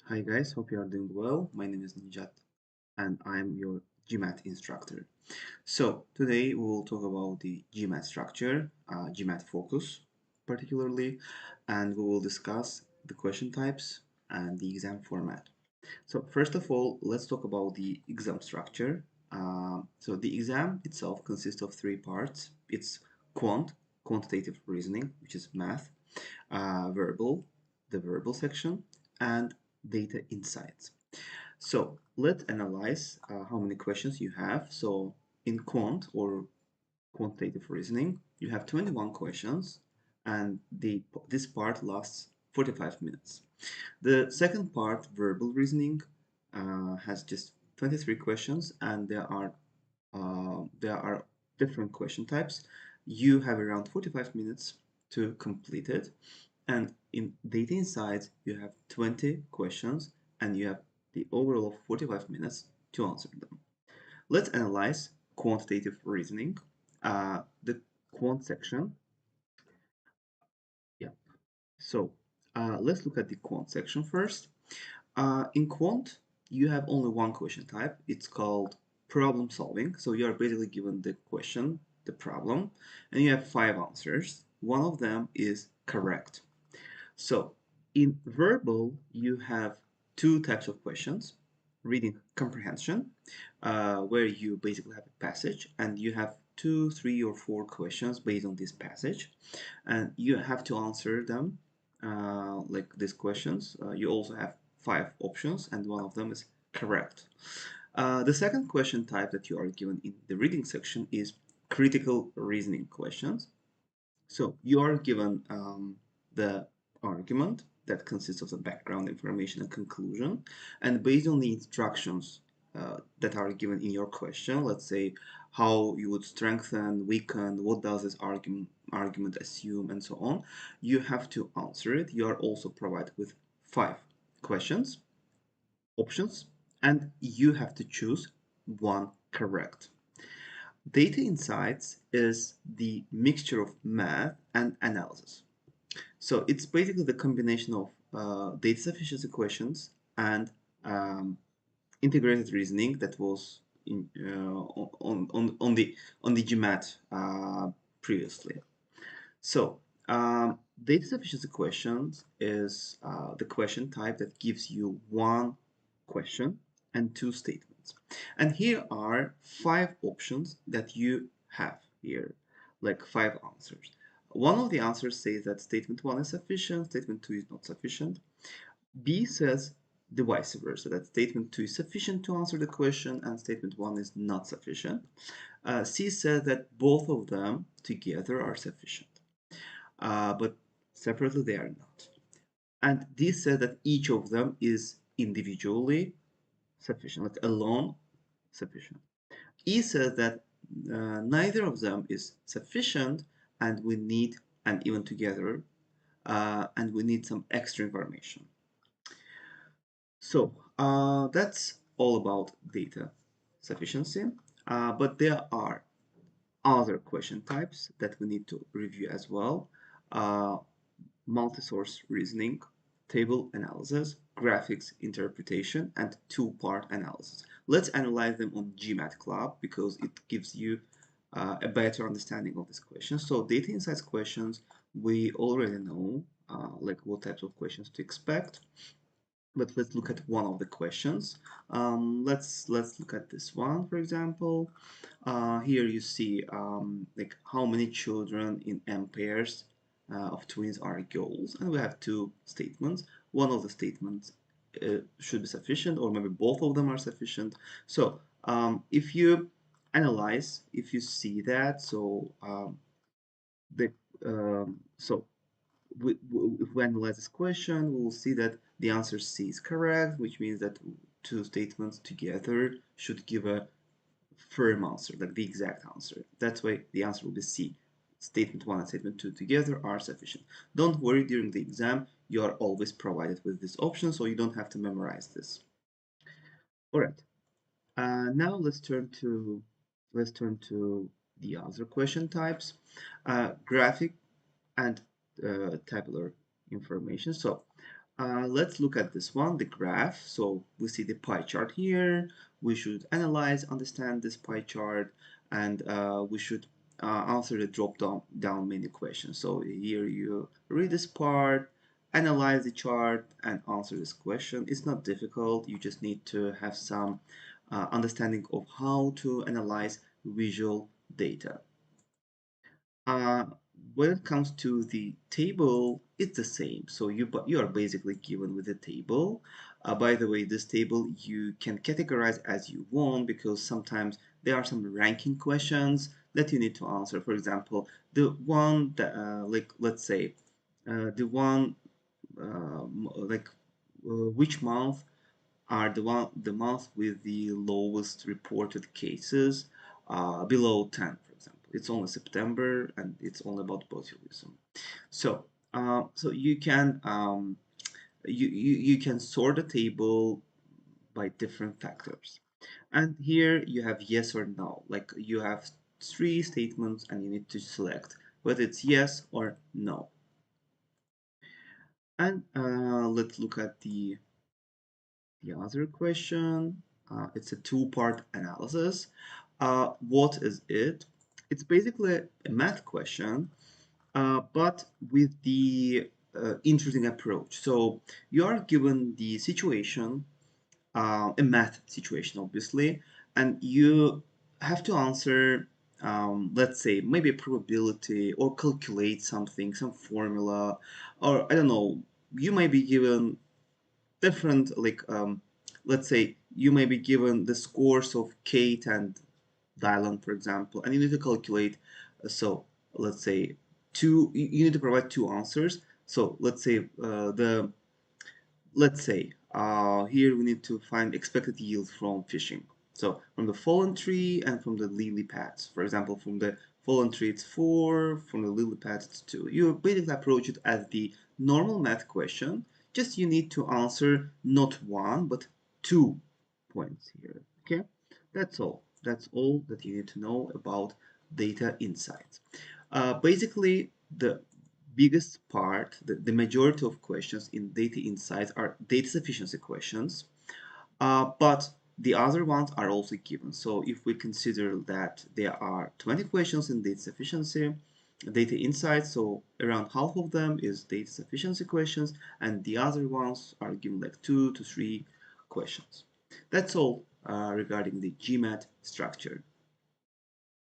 Hi guys, hope you are doing well. My name is Nijat and I'm your GMAT instructor. So today we will talk about the GMAT structure, GMAT focus particularly, and we will discuss the question types and the exam format. So first of all, let's talk about the exam structure. So the exam itself consists of three parts. It's quantitative reasoning, which is math, verbal, the verbal section, and data insights. So let's analyze how many questions you have. So in quant or quantitative reasoning, you have 21 questions, and this part lasts 45 minutes. The second part, verbal reasoning, has just 23 questions, and there are different question types. You have around 45 minutes to complete it. And in data insights, you have 20 questions, and you have the overall of 45 minutes to answer them. Let's analyze quantitative reasoning. The quant section. Yeah. So let's look at the quant section first. In quant, you have only one question type. It's called problem solving. So you are basically given the question, the problem, and you have five answers. One of them is correct. So in verbal, you have two types of questions. Reading comprehension, where you basically have a passage and you have two, three, or four questions based on this passage, and you have to answer them like these questions. You also have five options, and one of them is correct. The second question type that you are given in the reading section is critical reasoning questions. So you are given the argument that consists of the background information and conclusion, and based on the instructions that are given in your question, let's say how you would strengthen, weaken, what does this argument assume, and so on, you have to answer it. You are also provided with five questions, options, and you have to choose one correct. Data insights is the mixture of math and analysis. So it's basically the combination of data sufficiency questions and integrated reasoning that was on the GMAT previously. So data sufficiency questions is the question type that gives you one question and two statements. And here are five options that you have here, like five answers. One of the answers says that statement one is sufficient, statement two is not sufficient. B says the vice versa, that statement two is sufficient to answer the question and statement one is not sufficient. C says that both of them together are sufficient, but separately they are not. And D says that each of them is individually sufficient, like alone sufficient. E says that neither of them is sufficient and we need, and even together, and we need some extra information. So that's all about data sufficiency, but there are other question types that we need to review as well. Multi-source reasoning, table analysis, graphics interpretation, and two-part analysis. Let's analyze them on GMAT Club because it gives you a better understanding of this question. So data insights questions, we already know like what types of questions to expect. But let's look at one of the questions. Let's look at this one, for example. Here you see like how many children in M pairs of twins are girls, and we have two statements. One of the statements should be sufficient, or maybe both of them are sufficient. So if you analyze, if you see that, so the so if we analyze this question, we will see that the answer C is correct, which means that two statements together should give a firm answer, like the exact answer. That's why the answer will be C. Statement 1 and statement 2 together are sufficient. Don't worry, during the exam, you are always provided with this option, so you don't have to memorize this. All right. Now let's turn to the other question types, graphic and tabular information. So Let's look at this one, the graph. So we see the pie chart here. We should analyze, understand this pie chart, and we should answer the down menu questions. So here you read this part, analyze the chart, and answer this question. It's not difficult. You just need to have some understanding of how to analyze visual data. Uh, when it comes to the table, it's the same. So you are basically given with a table. By the way, this table you can categorize as you want because sometimes there are some ranking questions that you need to answer. For example, the one that like let's say the one like which month are the month with the lowest reported cases below 10, for example. It's only September and it's only about botulism. So so you can sort the table by different factors. And here you have yes or no. Like you have three statements and you need to select whether it's yes or no. And let's look at the other question. It's a two-part analysis. What is it? It's basically a math question, but with the interesting approach. So you are given the situation, a math situation, obviously, and you have to answer, let's say, maybe a probability or calculate something, some formula, or I don't know. You may be given different like let's say you may be given the scores of Kate and Dylan, for example, and you need to calculate. So let's say you need to provide two answers. So let's say the let's say here we need to find expected yield from fishing. So from the fallen tree and from the lily pads. For example, from the fallen tree it's 4, from the lily pads it's 2. You basically approach it as the normal math question, just you need to answer not one but 2 points here. Okay, that's all. That's all that you need to know about data insights. Basically, the biggest part, the majority of questions in data insights are data sufficiency questions, but the other ones are also given. So if we consider that there are 20 questions in data sufficiency, data insights, so around half of them is data sufficiency questions, and the other ones are given like 2 to 3 questions. That's all regarding the GMAT structure.